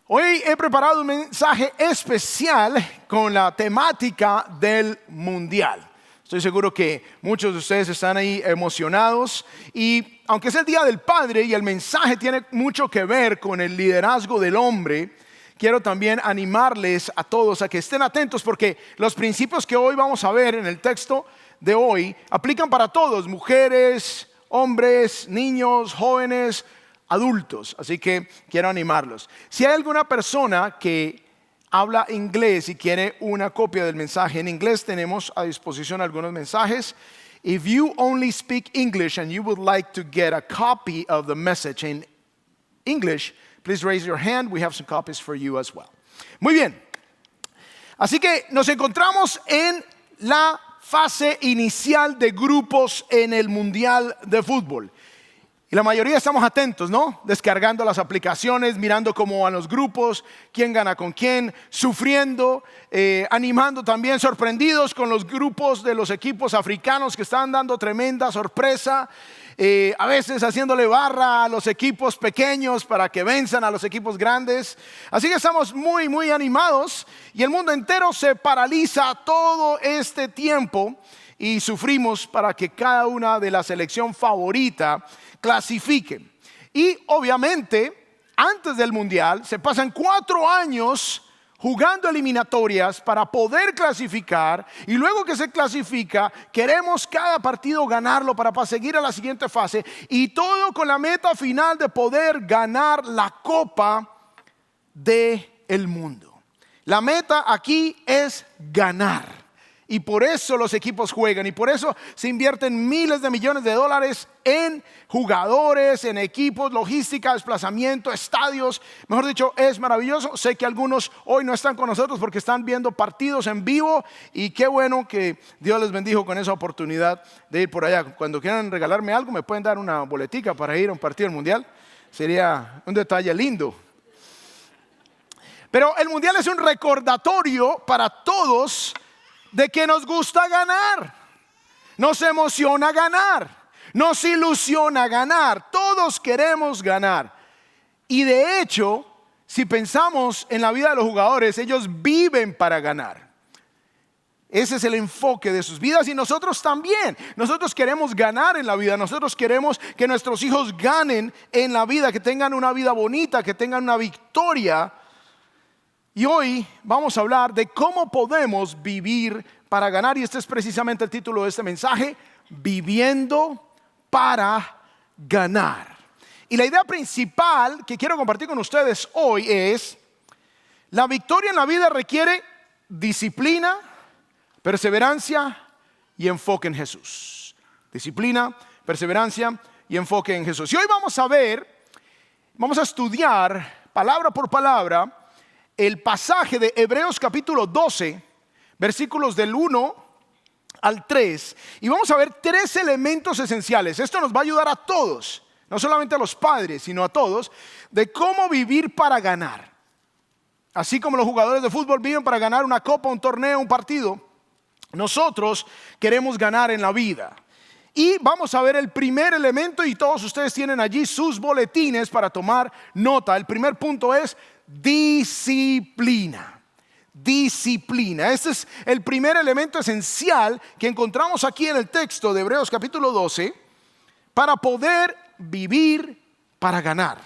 Hoy he preparado un mensaje especial con la temática del Mundial. Estoy seguro que muchos de ustedes están ahí emocionados y aunque es el Día del Padre y el mensaje tiene mucho que ver con el liderazgo del hombre, quiero también animarles a todos a que estén atentos porque los principios que hoy vamos a ver en el texto de hoy aplican para todos, mujeres, hombres, niños, jóvenes, adultos, así que quiero animarlos. Si hay alguna persona que habla inglés y quiere una copia del mensaje en inglés, tenemos a disposición algunos mensajes. If you only speak English and you would like to get a copy of the message in English, please raise your hand. We have some copies for you as well. Muy bien. Así que nos encontramos en la fase inicial de grupos en el Mundial de Fútbol. Y la mayoría estamos atentos, ¿no? Descargando las aplicaciones, mirando cómo van los grupos, quién gana con quién, sufriendo, animando también, sorprendidos con los grupos de los equipos africanos que están dando tremenda sorpresa, a veces haciéndole barra a los equipos pequeños para que venzan a los equipos grandes. Así que estamos muy animados y el mundo entero se paraliza todo este tiempo y sufrimos para que cada una de la selección favorita clasifiquen. Y obviamente antes del Mundial se pasan 4 años jugando eliminatorias para poder clasificar, y luego que se clasifica queremos cada partido ganarlo para seguir a la siguiente fase, y todo con la meta final de poder ganar la Copa del Mundo. La meta aquí es ganar. Y por eso los equipos juegan y por eso se invierten miles de millones de dólares en jugadores, en equipos, logística, desplazamiento, estadios. Mejor dicho, es maravilloso. Sé que algunos hoy no están con nosotros porque están viendo partidos en vivo y qué bueno que Dios les bendijo con esa oportunidad de ir por allá. Cuando quieran regalarme algo me pueden dar una boletica para ir a un partido del Mundial. Sería un detalle lindo. Pero el Mundial es un recordatorio para todos de que nos gusta ganar, nos emociona ganar, nos ilusiona ganar, todos queremos ganar. Y de hecho, si pensamos en la vida de los jugadores, ellos viven para ganar. Ese es el enfoque de sus vidas y nosotros también. Nosotros queremos ganar en la vida, nosotros queremos que nuestros hijos ganen en la vida, que tengan una vida bonita, que tengan una victoria. Y hoy vamos a hablar de cómo podemos vivir para ganar. Y este es precisamente el título de este mensaje: Viviendo para ganar. Y la idea principal que quiero compartir con ustedes hoy es: la victoria en la vida requiere disciplina, perseverancia y enfoque en Jesús. Disciplina, perseverancia y enfoque en Jesús. Y hoy vamos a estudiar palabra por palabra el pasaje de Hebreos capítulo 12, versículos del 1 al 3. Y vamos a ver 3 elementos esenciales. Esto nos va a ayudar a todos, no solamente a los padres, sino a todos, de cómo vivir para ganar. Así como los jugadores de fútbol viven para ganar una copa, un torneo, un partido, nosotros queremos ganar en la vida. Y vamos a ver el primer elemento, y todos ustedes tienen allí sus boletines para tomar nota. El primer punto es disciplina. Disciplina. Este es el primer elemento esencial que encontramos aquí en el texto de Hebreos capítulo 12 para poder vivir para ganar.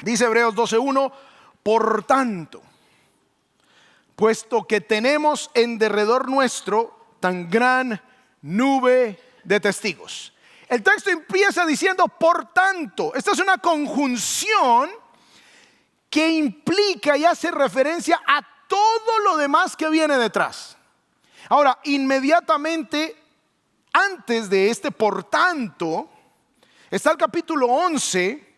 Dice Hebreos 12:1: por tanto, puesto que tenemos en derredor nuestro tan gran nube de testigos. El texto empieza diciendo por tanto. Esta es una conjunción que implica y hace referencia a todo lo demás que viene detrás. Ahora, inmediatamente antes de este por tanto está el capítulo 11,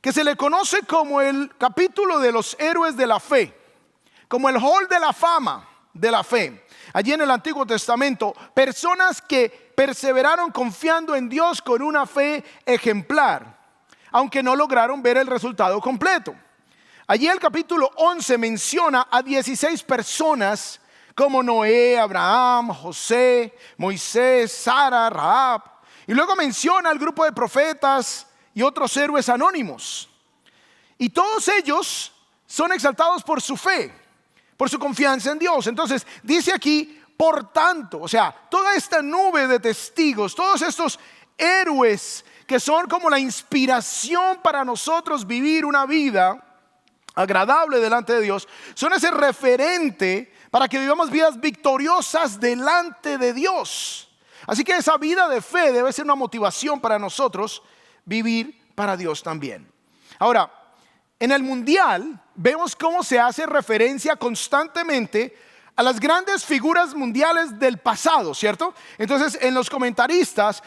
que se le conoce como el capítulo de los héroes de la fe, como el hall de la fama de la fe. Allí en el Antiguo Testamento, personas que perseveraron confiando en Dios con una fe ejemplar, aunque no lograron ver el resultado completo. Allí el capítulo 11 menciona a 16 personas como Noé, Abraham, José, Moisés, Sara, Rahab. Y luego menciona al grupo de profetas y otros héroes anónimos. Y todos ellos son exaltados por su fe, por su confianza en Dios. Entonces dice aquí, por tanto, o sea, toda esta nube de testigos, todos estos héroes que son como la inspiración para nosotros vivir una vida agradable delante de Dios, son ese referente para que vivamos vidas victoriosas delante de Dios. Así que esa vida de fe debe ser una motivación para nosotros vivir para Dios también. Ahora, en el mundial vemos cómo se hace referencia constantemente a las grandes figuras mundiales del pasado, ¿cierto? Entonces en los comentaristas,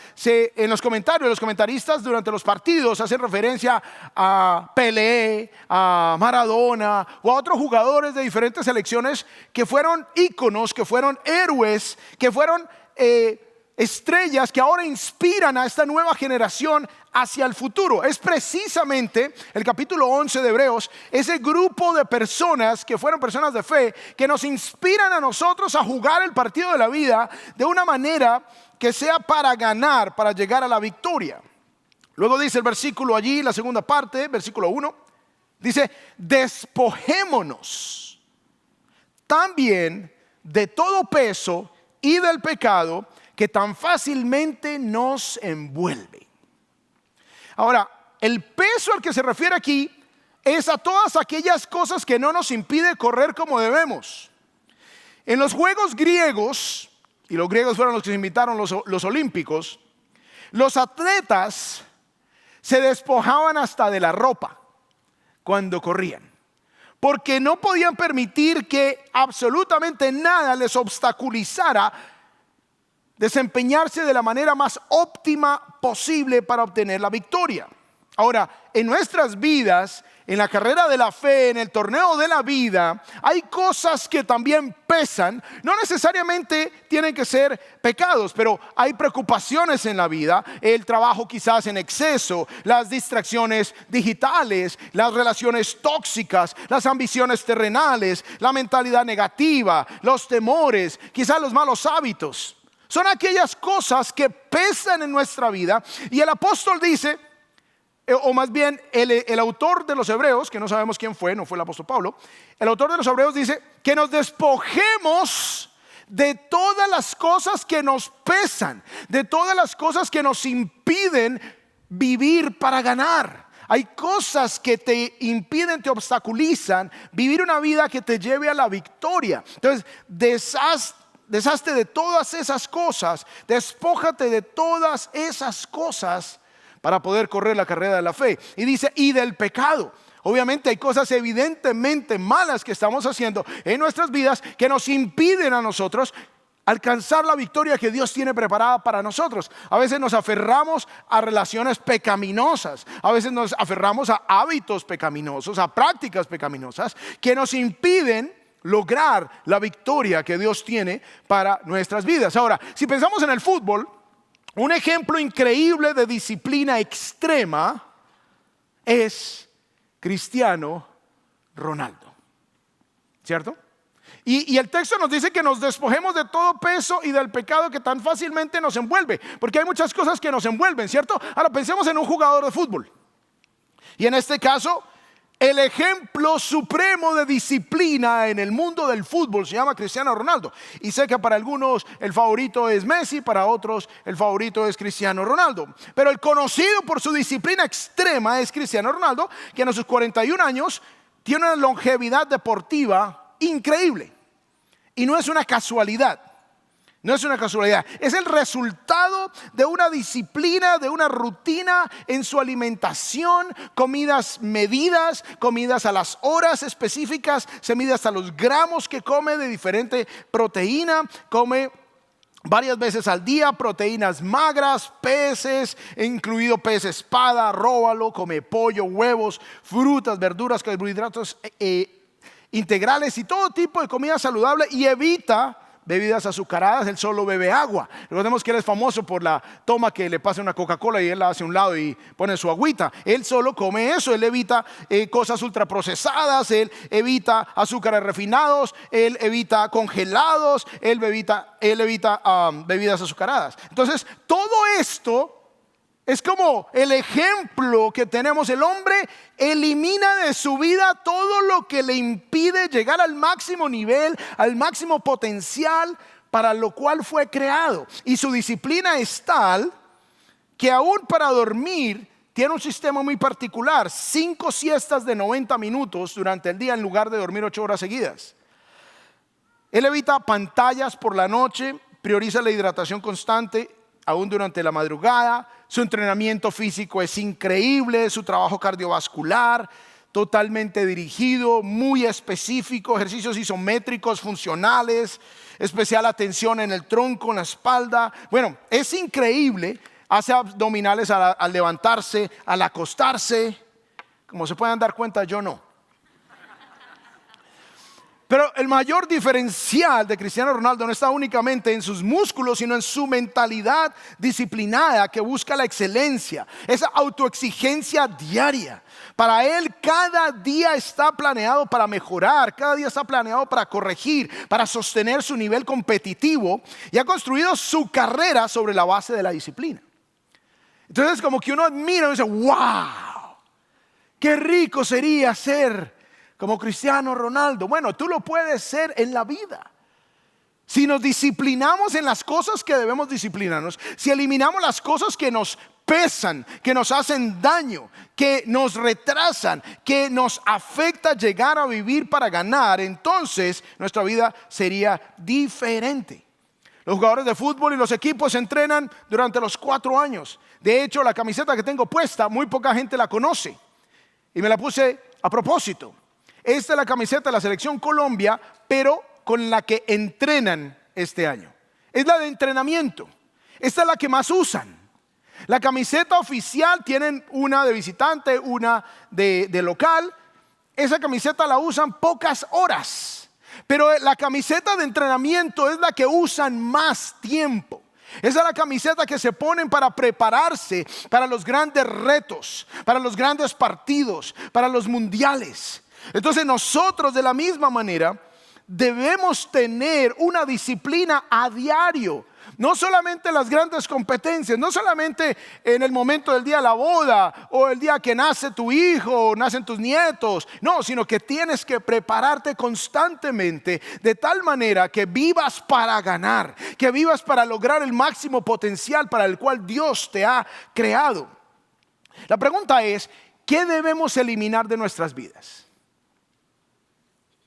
los comentaristas durante los partidos hacen referencia a Pelé, a Maradona o a otros jugadores de diferentes selecciones que fueron íconos, que fueron héroes, que fueron estrellas que ahora inspiran a esta nueva generación hacia el futuro. Es precisamente el capítulo 11 de Hebreos, ese grupo de personas que fueron personas de fe, que nos inspiran a nosotros a jugar el partido de la vida de una manera que sea para ganar, para llegar a la victoria. Luego dice el versículo allí, la segunda parte, versículo 1, dice: despojémonos también de todo peso y del pecado que tan fácilmente nos envuelve. Ahora, el peso al que se refiere aquí es a todas aquellas cosas que no nos impide correr como debemos. En los Juegos griegos, y los griegos fueron los que se invitaron los olímpicos, los atletas se despojaban hasta de la ropa cuando corrían, porque no podían permitir que absolutamente nada les obstaculizara desempeñarse de la manera más óptima posible para obtener la victoria. Ahora, en nuestras vidas, en la carrera de la fe, en el torneo de la vida, hay cosas que también pesan. No necesariamente tienen que ser pecados, pero hay preocupaciones en la vida. El trabajo quizás en exceso, las distracciones digitales, las relaciones tóxicas, las ambiciones terrenales, la mentalidad negativa, los temores, quizás los malos hábitos. Son aquellas cosas que pesan en nuestra vida. Y el apóstol dice, o más bien el autor de los Hebreos, que no sabemos quién fue, no fue el apóstol Pablo, el autor de los Hebreos dice que nos despojemos de todas las cosas que nos pesan, de todas las cosas que nos impiden vivir para ganar. Hay cosas que te impiden, te obstaculizan vivir una vida que te lleve a la victoria. Entonces, deshazte de todas esas cosas, despójate de todas esas cosas para poder correr la carrera de la fe. Y dice, y del pecado. Obviamente hay cosas evidentemente malas que estamos haciendo en nuestras vidas que nos impiden a nosotros alcanzar la victoria que Dios tiene preparada para nosotros. A veces nos aferramos a relaciones pecaminosas, a veces nos aferramos a hábitos pecaminosos, a prácticas pecaminosas que nos impiden lograr la victoria que Dios tiene para nuestras vidas. Ahora, si pensamos en el fútbol, un ejemplo increíble de disciplina extrema es Cristiano Ronaldo, ¿cierto? Y el texto nos dice que nos despojemos de todo peso y del pecado que tan fácilmente nos envuelve, porque hay muchas cosas que nos envuelven, ¿cierto? Ahora pensemos en un jugador de fútbol. Y en este caso, el ejemplo supremo de disciplina en el mundo del fútbol se llama Cristiano Ronaldo. Y sé que para algunos el favorito es Messi, para otros el favorito es Cristiano Ronaldo. Pero el conocido por su disciplina extrema es Cristiano Ronaldo, que a sus 41 años tiene una longevidad deportiva increíble. Y no es una casualidad. No es una casualidad, es el resultado de una disciplina, de una rutina en su alimentación, comidas medidas, comidas a las horas específicas, se mide hasta los gramos que come de diferente proteína, come varias veces al día, proteínas magras, peces, incluido pez espada, róbalo, come pollo, huevos, frutas, verduras, carbohidratos integrales y todo tipo de comida saludable, y evita bebidas azucaradas. Él solo bebe agua. Recordemos que él es famoso por la toma que le pasa una Coca-Cola y él la hace a un lado y pone su agüita. Él solo come eso. Él evita cosas ultraprocesadas, él evita azúcares refinados, él evita congelados, él evita bebidas azucaradas. Entonces todo esto Es como el ejemplo que tenemos. El hombre elimina de su vida todo lo que le impide llegar al máximo nivel, al máximo potencial para lo cual fue creado. Y su disciplina es tal que aún para dormir tiene un sistema muy particular: 5 siestas de 90 minutos durante el día en lugar de dormir 8 horas seguidas. Él evita pantallas por la noche, prioriza la hidratación constante aún durante la madrugada. Su entrenamiento físico es increíble, su trabajo cardiovascular totalmente dirigido, muy específico, ejercicios isométricos funcionales, especial atención en el tronco, en la espalda. Bueno, es increíble. Hace abdominales al levantarse, al acostarse. Como se pueden dar cuenta, yo no. Pero el mayor diferencial de Cristiano Ronaldo no está únicamente en sus músculos, sino en su mentalidad disciplinada que busca la excelencia, esa autoexigencia diaria. Para él cada día está planeado para mejorar, cada día está planeado para corregir, para sostener su nivel competitivo, y ha construido su carrera sobre la base de la disciplina. Entonces como que uno admira y dice: wow, qué rico sería ser como Cristiano Ronaldo. Bueno, tú lo puedes ser en la vida. Si nos disciplinamos en las cosas que debemos disciplinarnos, si eliminamos las cosas que nos pesan, que nos hacen daño, que nos retrasan, que nos afecta llegar a vivir para ganar, entonces nuestra vida sería diferente. Los jugadores de fútbol y los equipos se entrenan durante los 4 años. De hecho, la camiseta que tengo puesta, muy poca gente la conoce, y me la puse a propósito. Esta es la camiseta de la Selección Colombia, pero con la que entrenan este año. Es la de entrenamiento. Esta es la que más usan. La camiseta oficial tienen una de visitante, una de local. Esa camiseta la usan pocas horas, pero la camiseta de entrenamiento es la que usan más tiempo. Esa es la camiseta que se ponen para prepararse para los grandes retos, para los grandes partidos, para los mundiales. Entonces nosotros de la misma manera debemos tener una disciplina a diario. No solamente en las grandes competencias, no solamente en el momento del día de la boda o el día que nace tu hijo o nacen tus nietos. No, sino que tienes que prepararte constantemente de tal manera que vivas para ganar, que vivas para lograr el máximo potencial para el cual Dios te ha creado. La pregunta es: ¿qué debemos eliminar de nuestras vidas?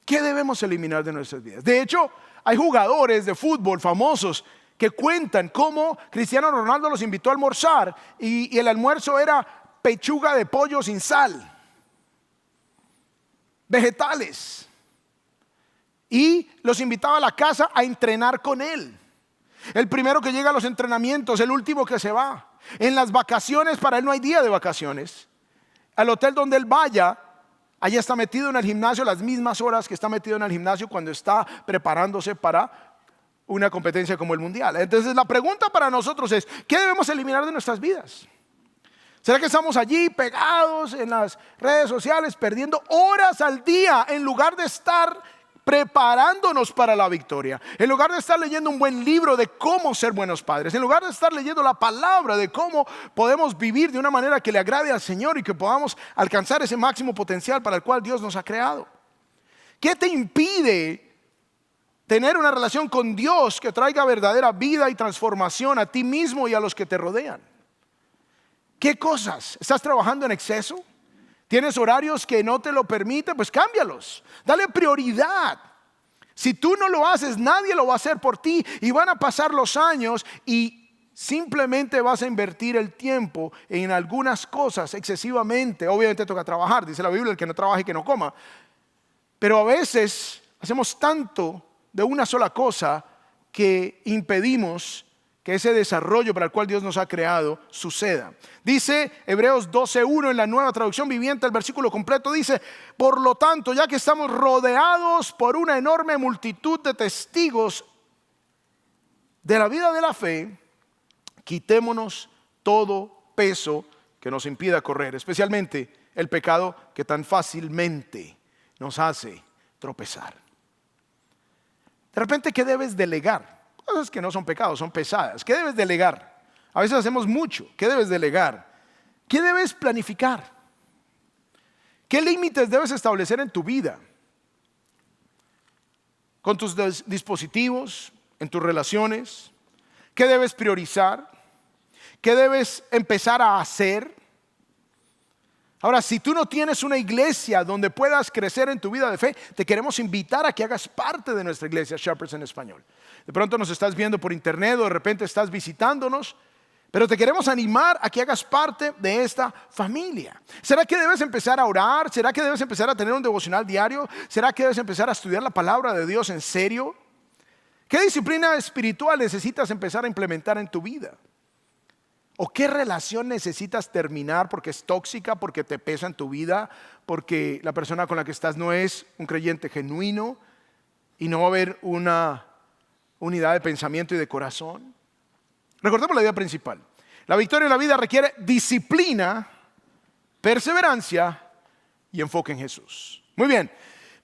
¿Qué debemos eliminar de nuestras vidas? De hecho, hay jugadores de fútbol famosos que cuentan cómo Cristiano Ronaldo los invitó a almorzar y el almuerzo era pechuga de pollo sin sal, vegetales, y los invitaba a la casa a entrenar con él. El primero que llega a los entrenamientos, el último que se va. En las vacaciones, para él no hay día de vacaciones. Al hotel donde él vaya, allá está metido en el gimnasio las mismas horas que está metido en el gimnasio cuando está preparándose para una competencia como el mundial. Entonces la pregunta para nosotros es: ¿qué debemos eliminar de nuestras vidas? ¿Será que estamos allí pegados en las redes sociales perdiendo horas al día en lugar de estar preparándonos para la victoria? En lugar de estar leyendo un buen libro de cómo ser buenos padres, en lugar de estar leyendo la palabra de cómo podemos vivir de una manera que le agrade al Señor y que podamos alcanzar ese máximo potencial para el cual Dios nos ha creado. ¿Qué te impide tener una relación con Dios que traiga verdadera vida y transformación a ti mismo y a los que te rodean? ¿Qué cosas? ¿Estás trabajando en exceso? ¿Tienes horarios que no te lo permiten? Pues cámbialos, dale prioridad. Si tú no lo haces, nadie lo va a hacer por ti, y van a pasar los años y simplemente vas a invertir el tiempo en algunas cosas excesivamente. Obviamente toca trabajar, dice la Biblia: el que no trabaje, que no coma. Pero a veces hacemos tanto de una sola cosa que impedimos que ese desarrollo para el cual Dios nos ha creado suceda. Dice Hebreos 12:1 en la Nueva Traducción Viviente, el versículo completo dice: por lo tanto, ya que estamos rodeados por una enorme multitud de testigos de la vida de la fe, quitémonos todo peso que nos impida correr, especialmente el pecado que tan fácilmente nos hace tropezar. De repente, ¿qué debes delegar? Cosas que no son pecados, son pesadas. ¿Qué debes delegar? A veces hacemos mucho. ¿Qué debes delegar? ¿Qué debes planificar? ¿Qué límites debes establecer en tu vida? Con tus dispositivos, en tus relaciones. ¿Qué debes priorizar? ¿Qué debes empezar a hacer? Ahora, si tú no tienes una iglesia donde puedas crecer en tu vida de fe, te queremos invitar a que hagas parte de nuestra iglesia Shepherds en Español. De pronto nos estás viendo por internet o de repente estás visitándonos, pero te queremos animar a que hagas parte de esta familia. ¿Será que debes empezar a orar? ¿Será que debes empezar a tener un devocional diario? ¿Será que debes empezar a estudiar la palabra de Dios en serio? ¿Qué disciplina espiritual necesitas empezar a implementar en tu vida? ¿O qué relación necesitas terminar porque es tóxica, porque te pesa en tu vida, porque la persona con la que estás no es un creyente genuino y no va a haber una unidad de pensamiento y de corazón? Recordemos la idea principal. La victoria en la vida requiere disciplina, perseverancia y enfoque en Jesús. Muy bien,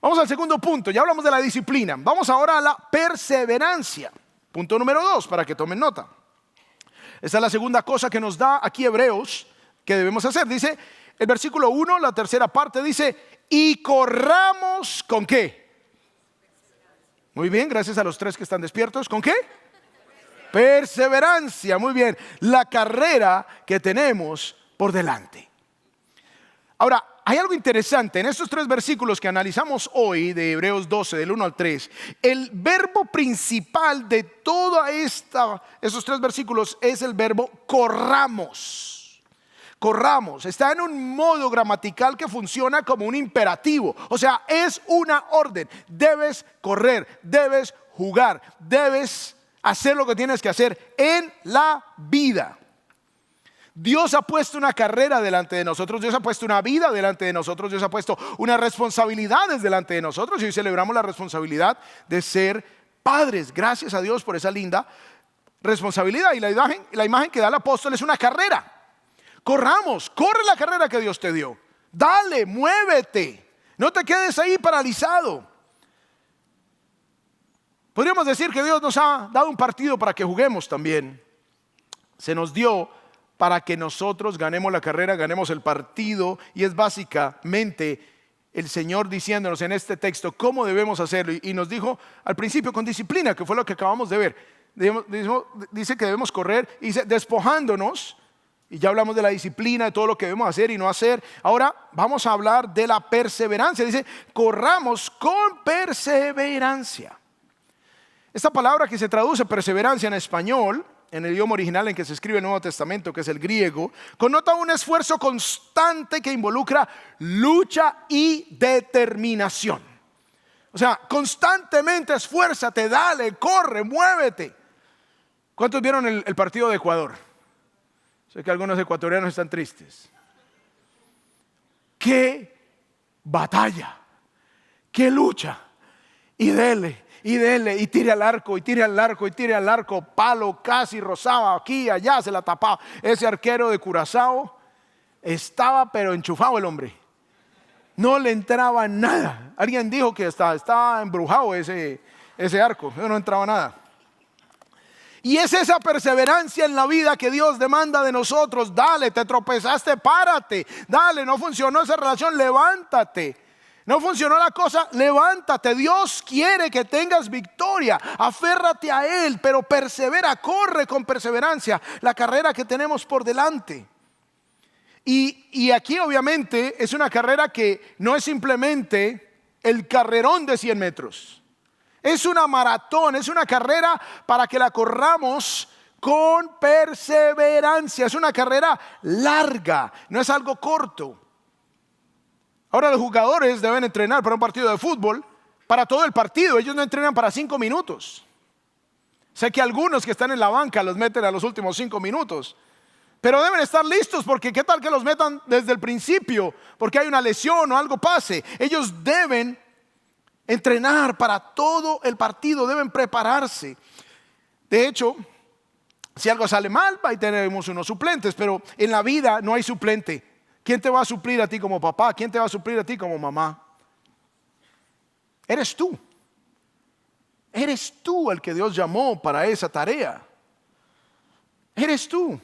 vamos al segundo punto. Ya hablamos de la disciplina. Vamos ahora a la perseverancia. Punto número 2, para que tomen nota. Esta es la segunda cosa que nos da aquí Hebreos que debemos hacer. Dice el versículo 1, la tercera parte, dice: y corramos ¿con qué? Muy bien, gracias a los 3 que están despiertos. ¿Con qué? Perseverancia, muy bien. La carrera que tenemos por delante. Ahora, hay algo interesante en estos 3 versículos que analizamos hoy de Hebreos 12, del 1 al 3. El verbo principal de toda esos 3 versículos es el verbo corramos. Corramos, está en un modo gramatical que funciona como un imperativo. O sea, es una orden. Debes correr, debes jugar, debes hacer lo que tienes que hacer en la vida. Dios ha puesto una carrera delante de nosotros, Dios ha puesto una vida delante de nosotros, Dios ha puesto unas responsabilidades delante de nosotros y hoy celebramos la responsabilidad de ser padres. Gracias a Dios por esa linda responsabilidad. Y la imagen que da el apóstol es una carrera. Corramos, corre la carrera que Dios te dio. Dale, muévete, no te quedes ahí paralizado. Podríamos decir que Dios nos ha dado un partido para que juguemos también. Se nos dio para que nosotros ganemos la carrera, ganemos el partido, y es básicamente el Señor diciéndonos en este texto cómo debemos hacerlo, y nos dijo al principio con disciplina, que fue lo que acabamos de ver. Dice que debemos correr, y dice despojándonos, y ya hablamos de la disciplina, de todo lo que debemos hacer y no hacer. Ahora vamos a hablar de la perseverancia. Dice, corramos con perseverancia. Esta palabra que se traduce perseverancia en español, en el idioma original en que se escribe el Nuevo Testamento, que es el griego, connota un esfuerzo constante que involucra lucha y determinación. O sea, constantemente esfuérzate, dale, corre, muévete. ¿Cuántos vieron el partido de Ecuador? Sé que algunos ecuatorianos están tristes. ¡Qué batalla! ¡Qué lucha! Y dele. Y dele, y tire al arco, y tire al arco, y tire al arco, palo casi rozaba aquí, allá se la tapaba. Ese arquero de Curazao estaba pero enchufado el hombre. No le entraba nada. Alguien dijo que estaba embrujado ese arco, no entraba nada. Y es esa perseverancia en la vida que Dios demanda de nosotros. Dale, te tropezaste, párate. Dale, no funcionó esa relación, levántate. No funcionó la cosa, levántate. Dios quiere que tengas victoria. Aférrate a Él, pero persevera, corre con perseverancia la carrera que tenemos por delante. Y aquí obviamente es una carrera que no es simplemente el carrerón de 100 metros. Es una maratón, es una carrera para que la corramos con perseverancia. Es una carrera larga, no es algo corto. Ahora los jugadores deben entrenar para un partido de fútbol, para todo el partido. Ellos no entrenan para 5 minutos. Sé que algunos que están en la banca los meten a los últimos 5 minutos. Pero deben estar listos, porque qué tal que los metan desde el principio, porque hay una lesión o algo pase. Ellos deben entrenar para todo el partido, deben prepararse. De hecho, si algo sale mal, ahí tenemos unos suplentes, pero en la vida no hay suplente. ¿Quién te va a suplir a ti como papá? ¿Quién te va a suplir a ti como mamá? Eres tú. Eres tú el que Dios llamó para esa tarea. eres tú.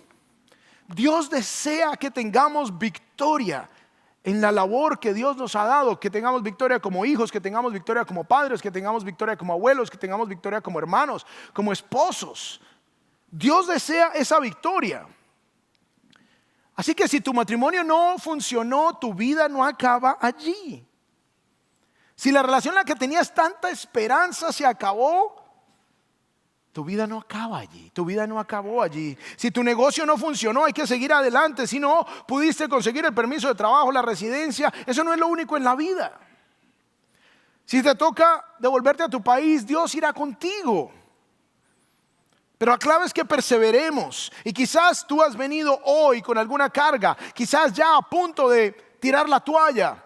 Dios desea que tengamos victoria en la labor que Dios nos ha dado, que tengamos victoria como hijos, que tengamos victoria como padres, que tengamos victoria como abuelos, que tengamos victoria como hermanos, como esposos. Dios desea esa victoria. Así que si tu matrimonio no funcionó, tu vida no acaba allí. Si la relación en la que tenías tanta esperanza se acabó, tu vida no acaba allí, tu vida no acabó allí. Si tu negocio no funcionó, hay que seguir adelante. Si no pudiste conseguir el permiso de trabajo, la residencia, eso no es lo único en la vida. Si te toca devolverte a tu país, Dios irá contigo. Pero la clave es que perseveremos. Y quizás tú has venido hoy con alguna carga, quizás ya a punto de tirar la toalla,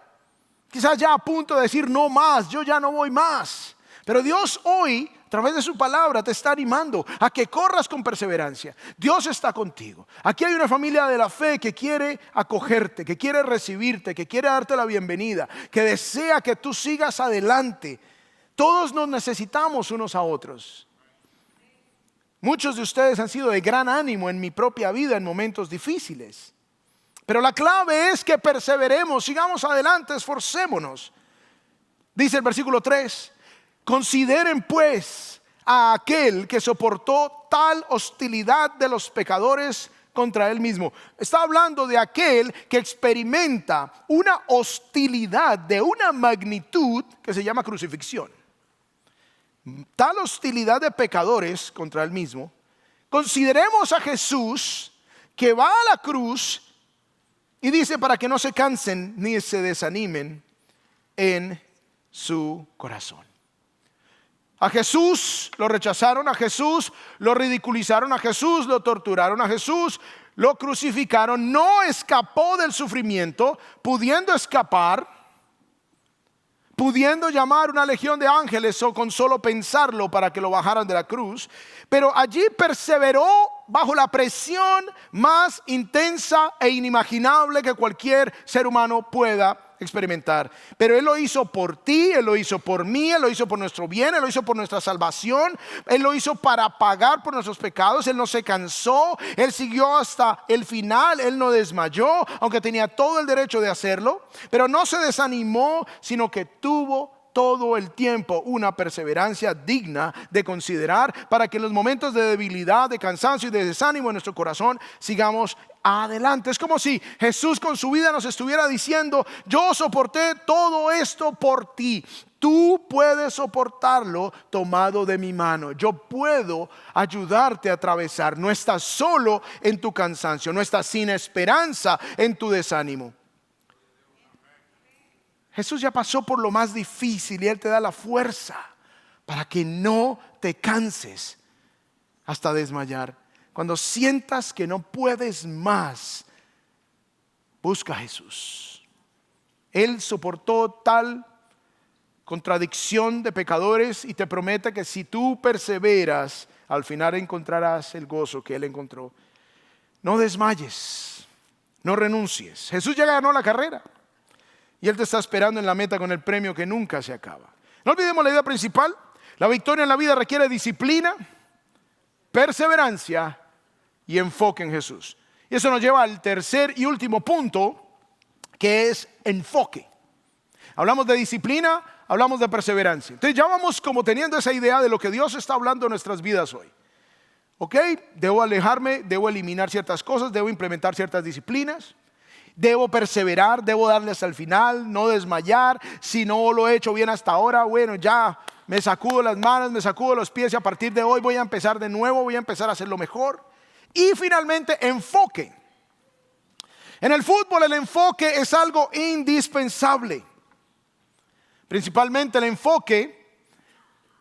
quizás ya a punto de decir no más, yo ya no voy más. Pero Dios hoy, a través de su palabra, te está animando a que corras con perseverancia. Dios está contigo. Aquí hay una familia de la fe que quiere acogerte, que quiere recibirte, que quiere darte la bienvenida, que desea que tú sigas adelante. Todos nos necesitamos unos a otros. Muchos de ustedes han sido de gran ánimo en mi propia vida en momentos difíciles. Pero la clave es que perseveremos, sigamos adelante, esforcémonos. Dice el versículo 3. Consideren pues a aquel que soportó tal hostilidad de los pecadores contra él mismo. Está hablando de aquel que experimenta una hostilidad de una magnitud que se llama crucifixión. Tal hostilidad de pecadores contra él mismo. Consideremos a Jesús que va a la cruz y dice para que no se cansen ni se desanimen en su corazón. A Jesús lo rechazaron, a Jesús lo ridiculizaron, a Jesús lo torturaron, a Jesús lo crucificaron. No escapó del sufrimiento, pudiendo escapar, pudiendo llamar una legión de ángeles o con solo pensarlo para que lo bajaran de la cruz. Pero allí perseveró bajo la presión más intensa e inimaginable que cualquier ser humano pueda experimentar. Pero Él lo hizo por ti, Él lo hizo por mí, Él lo hizo por nuestro bien, Él lo hizo por nuestra salvación, Él lo hizo para pagar por nuestros pecados. Él no se cansó, Él siguió hasta el final, Él no desmayó, aunque tenía todo el derecho de hacerlo, pero no se desanimó, sino que tuvo todo el tiempo una perseverancia digna de considerar, para que en los momentos de debilidad, de cansancio y de desánimo en nuestro corazón sigamos adelante. Es como si Jesús con su vida nos estuviera diciendo: yo soporté todo esto por ti, tú puedes soportarlo tomado de mi mano. Yo puedo ayudarte a atravesar. No estás solo en tu cansancio, no estás sin esperanza en tu desánimo. Jesús ya pasó por lo más difícil y Él te da la fuerza para que no te canses hasta desmayar. Cuando sientas que no puedes más, busca a Jesús. Él soportó tal contradicción de pecadores y te promete que si tú perseveras, al final encontrarás el gozo que Él encontró. No desmayes, no renuncies. Jesús ya ganó la carrera y Él te está esperando en la meta con el premio que nunca se acaba. No olvidemos la idea principal. La victoria en la vida requiere disciplina, perseverancia y enfoque en Jesús. Y eso nos lleva al tercer y último punto, que es enfoque. Hablamos de disciplina, hablamos de perseverancia. Entonces ya vamos como teniendo esa idea de lo que Dios está hablando en nuestras vidas hoy. Ok, debo alejarme, debo eliminar ciertas cosas, debo implementar ciertas disciplinas, debo perseverar, debo darle hasta el final, no desmayar. Si no lo he hecho bien hasta ahora, bueno, ya me sacudo las manos, me sacudo los pies y a partir de hoy voy a empezar de nuevo, voy a empezar a hacerlo mejor. Y finalmente, enfoque. En el fútbol el enfoque es algo indispensable. Principalmente el enfoque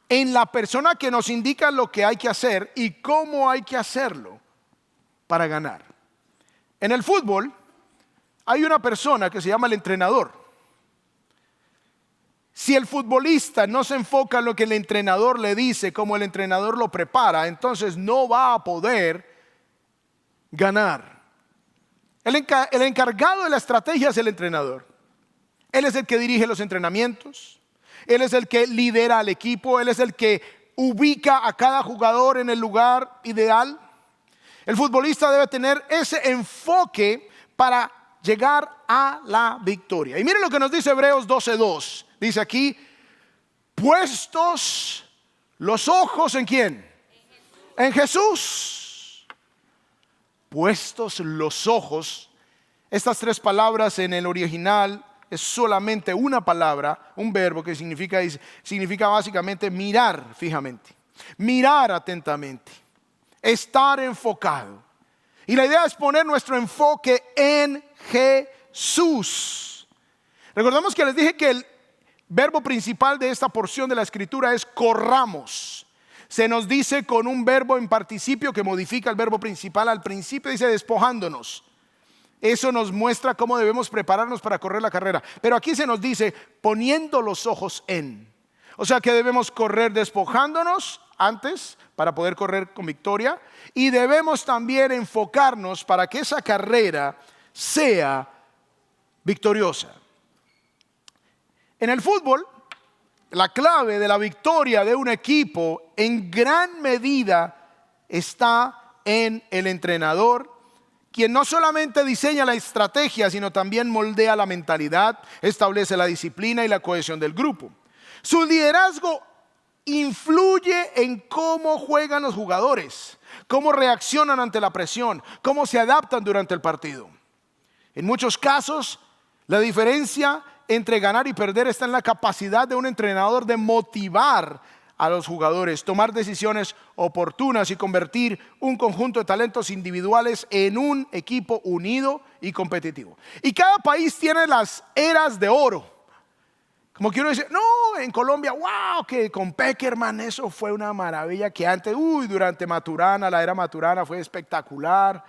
en la persona que nos indica lo que hay que hacer y cómo hay que hacerlo para ganar. En el fútbol hay una persona que se llama el entrenador. Si el futbolista no se enfoca en lo que el entrenador le dice, como el entrenador lo prepara, entonces no va a poder ganar. El encargado de la estrategia es el entrenador. Él es el que dirige los entrenamientos, él es el que lidera al equipo, él es el que ubica a cada jugador en el lugar ideal. El futbolista debe tener ese enfoque para llegar a la victoria. Y miren lo que nos dice Hebreos 12:2. Dice aquí, puestos los ojos ¿en quién? En Jesús. Puestos los ojos. Estas tres palabras en el original es solamente una palabra, un verbo que significa básicamente mirar fijamente, mirar atentamente, estar enfocado. Y la idea es poner nuestro enfoque en Jesús. Recordemos que les dije que el verbo principal de esta porción de la escritura es corramos. Se nos dice con un verbo en participio que modifica el verbo principal. Al principio dice despojándonos. Eso nos muestra cómo debemos prepararnos para correr la carrera. Pero aquí se nos dice poniendo los ojos en. O sea que debemos correr despojándonos antes para poder correr con victoria. Y debemos también enfocarnos para que esa carrera sea victoriosa. En el fútbol, la clave de la victoria de un equipo en gran medida está en el entrenador, quien no solamente diseña la estrategia, sino también moldea la mentalidad, establece la disciplina y la cohesión del grupo. Su liderazgo influye en cómo juegan los jugadores, cómo reaccionan ante la presión, cómo se adaptan durante el partido. En muchos casos, la diferencia entre ganar y perder está en la capacidad de un entrenador de motivar a los jugadores, tomar decisiones oportunas y convertir un conjunto de talentos individuales en un equipo unido y competitivo. Y cada país tiene las eras de oro. Como que uno dice, no, en Colombia, wow, que con Peckerman eso fue una maravilla, que antes, durante Maturana, la era Maturana fue espectacular.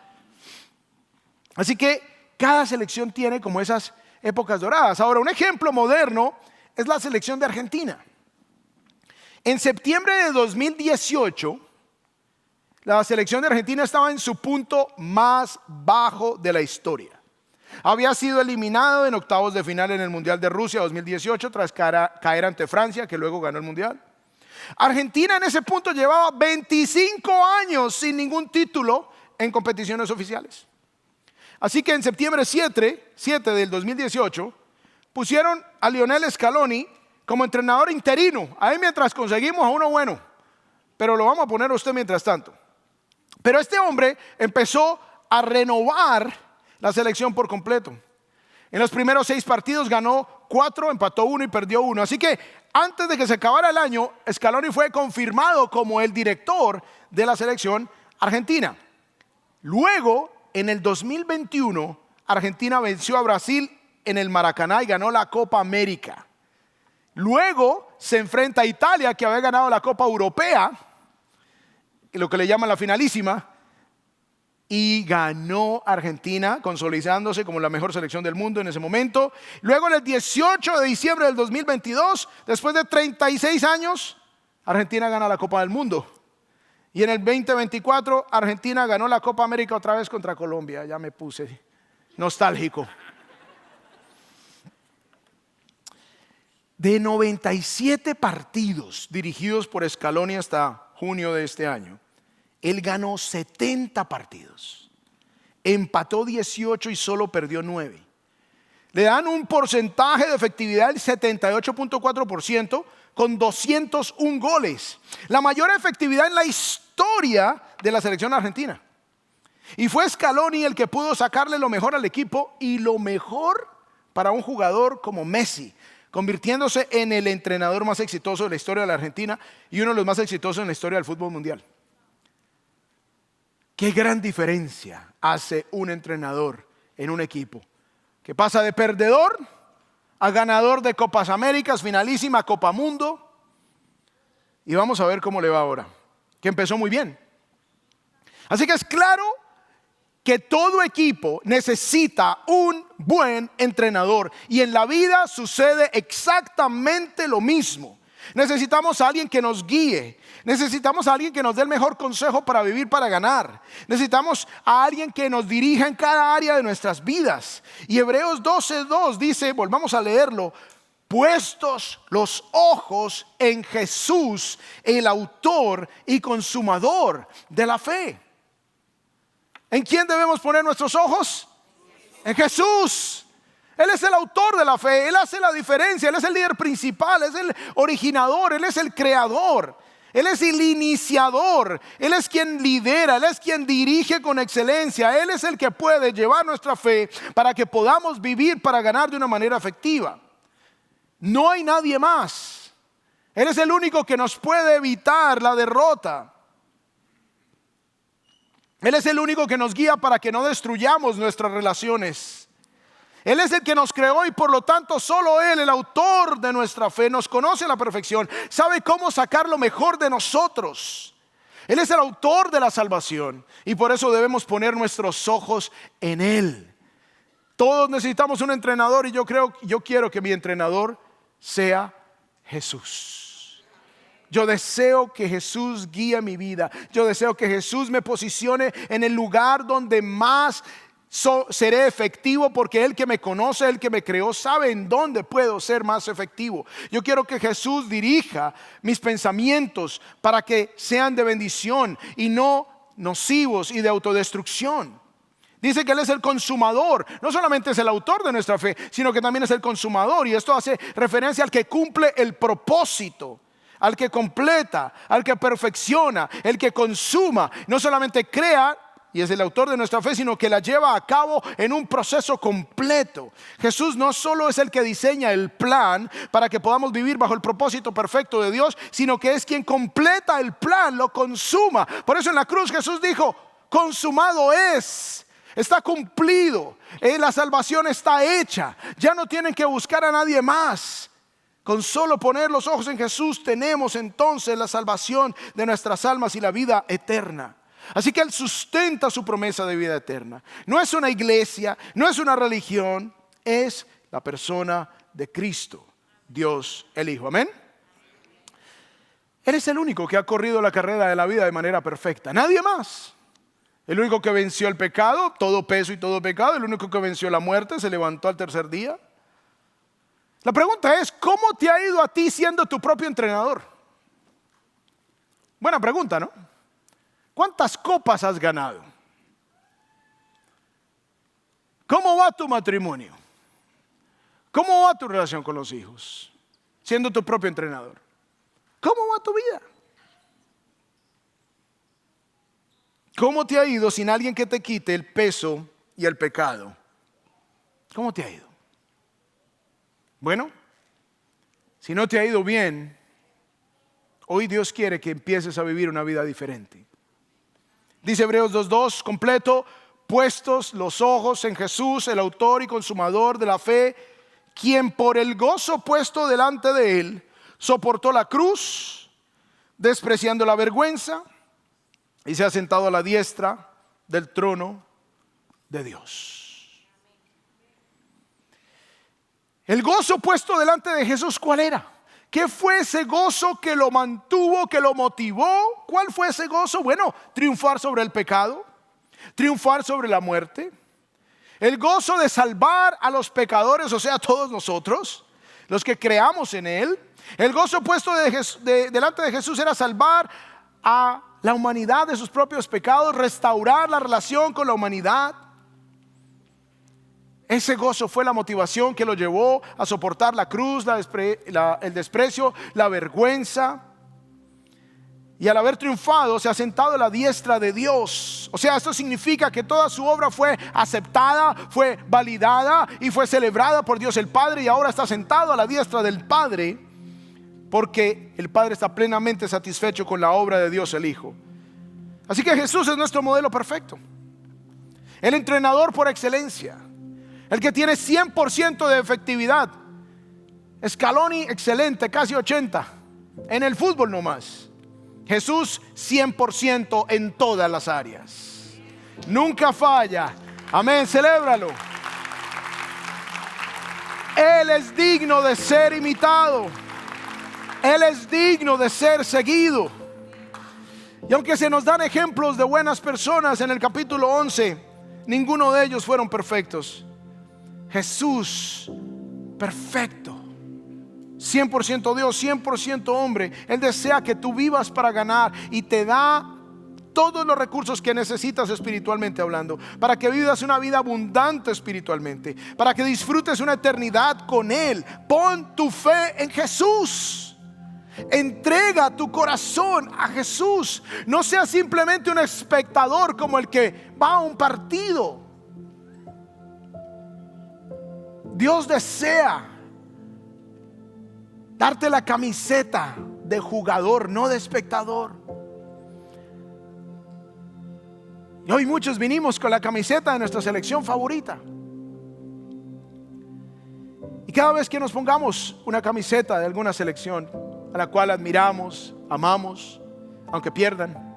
Así que cada selección tiene como esas épocas doradas. Ahora, un ejemplo moderno es la selección de Argentina. En septiembre de 2018, la selección de Argentina estaba en su punto más bajo de la historia. Había sido eliminado en octavos de final en el Mundial de Rusia 2018 tras caer ante Francia, que luego ganó el Mundial. Argentina en ese punto llevaba 25 años sin ningún título en competiciones oficiales. Así que en septiembre 7 del 2018 pusieron a Lionel Scaloni como entrenador interino, ahí mientras conseguimos a uno bueno, pero lo vamos a poner a usted mientras tanto. Pero este hombre empezó a renovar la selección por completo. En los primeros 6 partidos ganó 4, empató 1 y perdió 1. Así que antes de que se acabara el año, Scaloni fue confirmado como el director de la selección argentina. Luego, en el 2021, Argentina venció a Brasil en el Maracaná y ganó la Copa América. Luego se enfrenta a Italia, que había ganado la Copa Europea, lo que le llaman la finalísima, y ganó Argentina, consolidándose como la mejor selección del mundo en ese momento. Luego en el 18 de diciembre del 2022, después de 36 años, Argentina gana la Copa del Mundo. Y en el 2024, Argentina ganó la Copa América otra vez contra Colombia. Ya me puse nostálgico. De 97 partidos dirigidos por Scaloni hasta junio de este año, él ganó 70 partidos, empató 18 y solo perdió 9. Le dan un porcentaje de efectividad del 78.4% con 201 goles. La mayor efectividad en la historia de la selección argentina. Y fue Scaloni el que pudo sacarle lo mejor al equipo y lo mejor para un jugador como Messi, convirtiéndose en el entrenador más exitoso de la historia de la Argentina y uno de los más exitosos en la historia del fútbol mundial. Qué gran diferencia hace un entrenador en un equipo que pasa de perdedor a ganador de Copas Américas, finalísima, Copa Mundo. Y vamos a ver cómo le va ahora, que empezó muy bien. Así que es claro que todo equipo necesita un buen entrenador. Y en la vida sucede exactamente lo mismo. Necesitamos a alguien que nos guíe. Necesitamos a alguien que nos dé el mejor consejo para vivir, para ganar. Necesitamos a alguien que nos dirija en cada área de nuestras vidas. Y Hebreos 12:2 dice, volvamos a leerlo: puestos los ojos en Jesús, el autor y consumador de la fe. ¿En quién debemos poner nuestros ojos? En Jesús. Él es el autor de la fe, Él hace la diferencia, Él es el líder principal, es el originador, Él es el creador, Él es el iniciador, Él es quien lidera, Él es quien dirige con excelencia, Él es el que puede llevar nuestra fe para que podamos vivir para ganar de una manera efectiva. No hay nadie más. Él es el único que nos puede evitar la derrota. Él es el único que nos guía para que no destruyamos nuestras relaciones. Él es el que nos creó y por lo tanto solo Él, el autor de nuestra fe, nos conoce a la perfección, sabe cómo sacar lo mejor de nosotros. Él es el autor de la salvación y por eso debemos poner nuestros ojos en Él. Todos necesitamos un entrenador y yo quiero que mi entrenador sea Jesús. Yo deseo que Jesús guíe mi vida. Yo deseo que Jesús me posicione en el lugar donde más seré efectivo, porque Él que me conoce, Él que me creó, sabe en dónde puedo ser más efectivo. Yo quiero que Jesús dirija mis pensamientos para que sean de bendición y no nocivos y de autodestrucción. Dice que Él es el consumador, no solamente es el autor de nuestra fe, sino que también es el consumador. Y esto hace referencia al que cumple el propósito, al que completa, al que perfecciona, el que consuma. No solamente crea y es el autor de nuestra fe, sino que la lleva a cabo en un proceso completo. Jesús no solo es el que diseña el plan para que podamos vivir bajo el propósito perfecto de Dios, sino que es quien completa el plan, lo consuma. Por eso en la cruz Jesús dijo: consumado es. Está cumplido, la salvación está hecha. Ya no tienen que buscar a nadie más. Con solo poner los ojos en Jesús tenemos entonces la salvación de nuestras almas y la vida eterna. Así que Él sustenta su promesa de vida eterna. No es una iglesia, no es una religión, es la persona de Cristo, Dios el Hijo. Amén. Él es el único que ha corrido la carrera de la vida de manera perfecta. Nadie más. El único que venció el pecado, todo peso y todo pecado. El único que venció la muerte, se levantó al tercer día. La pregunta es: ¿cómo te ha ido a ti siendo tu propio entrenador? Buena pregunta, ¿no? ¿Cuántas copas has ganado? ¿Cómo va tu matrimonio? ¿Cómo va tu relación con los hijos? Siendo tu propio entrenador. ¿Cómo va tu vida? ¿Cómo te ha ido sin alguien que te quite el peso y el pecado? ¿Cómo te ha ido? Bueno, si no te ha ido bien, hoy Dios quiere que empieces a vivir una vida diferente. Dice Hebreos 2:2, completo: puestos los ojos en Jesús, el autor y consumador de la fe, quien por el gozo puesto delante de Él soportó la cruz, despreciando la vergüenza, y se ha sentado a la diestra del trono de Dios. El gozo puesto delante de Jesús, ¿cuál era? ¿Qué fue ese gozo que lo mantuvo, que lo motivó? ¿Cuál fue ese gozo? Bueno, triunfar sobre el pecado, triunfar sobre la muerte. El gozo de salvar a los pecadores, o sea, a todos nosotros, los que creamos en Él. El gozo puesto delante de Jesús era salvar a la humanidad de sus propios pecados, restaurar la relación con la humanidad. Ese gozo fue la motivación que lo llevó a soportar la cruz, el desprecio, la vergüenza. Y al haber triunfado, se ha sentado a la diestra de Dios. O sea, esto significa que toda su obra fue aceptada, fue validada y fue celebrada por Dios el Padre. Y ahora está sentado a la diestra del Padre, porque el Padre está plenamente satisfecho con la obra de Dios el Hijo. Así que Jesús es nuestro modelo perfecto, el entrenador por excelencia, el que tiene 100% de efectividad. Scaloni excelente, casi 80 en el fútbol nomás. Jesús 100% en todas las áreas, nunca falla. Amén, celébralo. Él es digno de ser imitado, Él es digno de ser seguido. Y aunque se nos dan ejemplos de buenas personas en el capítulo 11, ninguno de ellos fueron perfectos. Jesús, perfecto, 100% Dios, 100% hombre. Él desea que tú vivas para ganar y te da todos los recursos que necesitas espiritualmente hablando, para que vivas una vida abundante espiritualmente, para que disfrutes una eternidad con Él. Pon tu fe en Jesús. Entrega tu corazón a Jesús. No seas simplemente un espectador como el que va a un partido. Dios desea darte la camiseta de jugador, no de espectador. Y hoy muchos vinimos con la camiseta de nuestra selección favorita. Y cada vez que nos pongamos una camiseta de alguna selección a la cual admiramos, amamos, aunque pierdan,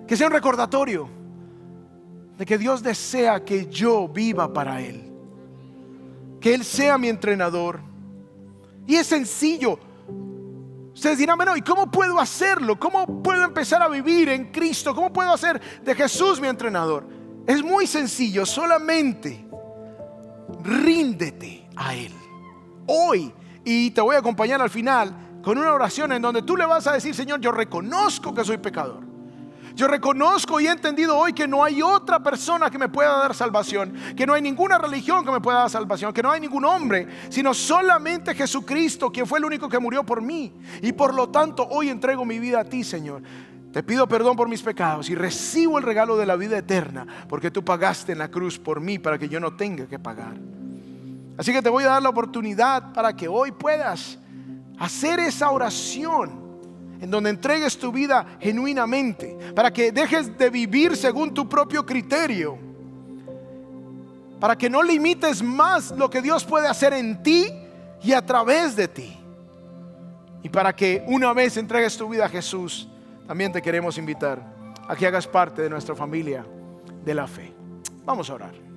que sea un recordatorio de que Dios desea que yo viva para Él, que Él sea mi entrenador. Y es sencillo. Ustedes dirán, bueno, ¿y cómo puedo hacerlo? ¿Cómo puedo empezar a vivir en Cristo? ¿Cómo puedo hacer de Jesús mi entrenador? Es muy sencillo, solamente ríndete a Él hoy. Y te voy a acompañar al final con una oración en donde tú le vas a decir: Señor, yo reconozco que soy pecador. Yo reconozco y he entendido hoy que no hay otra persona que me pueda dar salvación, que no hay ninguna religión que me pueda dar salvación, que no hay ningún hombre, sino solamente Jesucristo, quien fue el único que murió por mí. Y por lo tanto hoy entrego mi vida a ti, Señor. Te pido perdón por mis pecados y recibo el regalo de la vida eterna, porque tú pagaste en la cruz por mí para que yo no tenga que pagar. Así que te voy a dar la oportunidad para que hoy puedas hacer esa oración en donde entregues tu vida genuinamente, para que dejes de vivir según tu propio criterio, para que no limites más lo que Dios puede hacer en ti y a través de ti, y para que una vez entregues tu vida a Jesús, también te queremos invitar a que hagas parte de nuestra familia de la fe. Vamos a orar.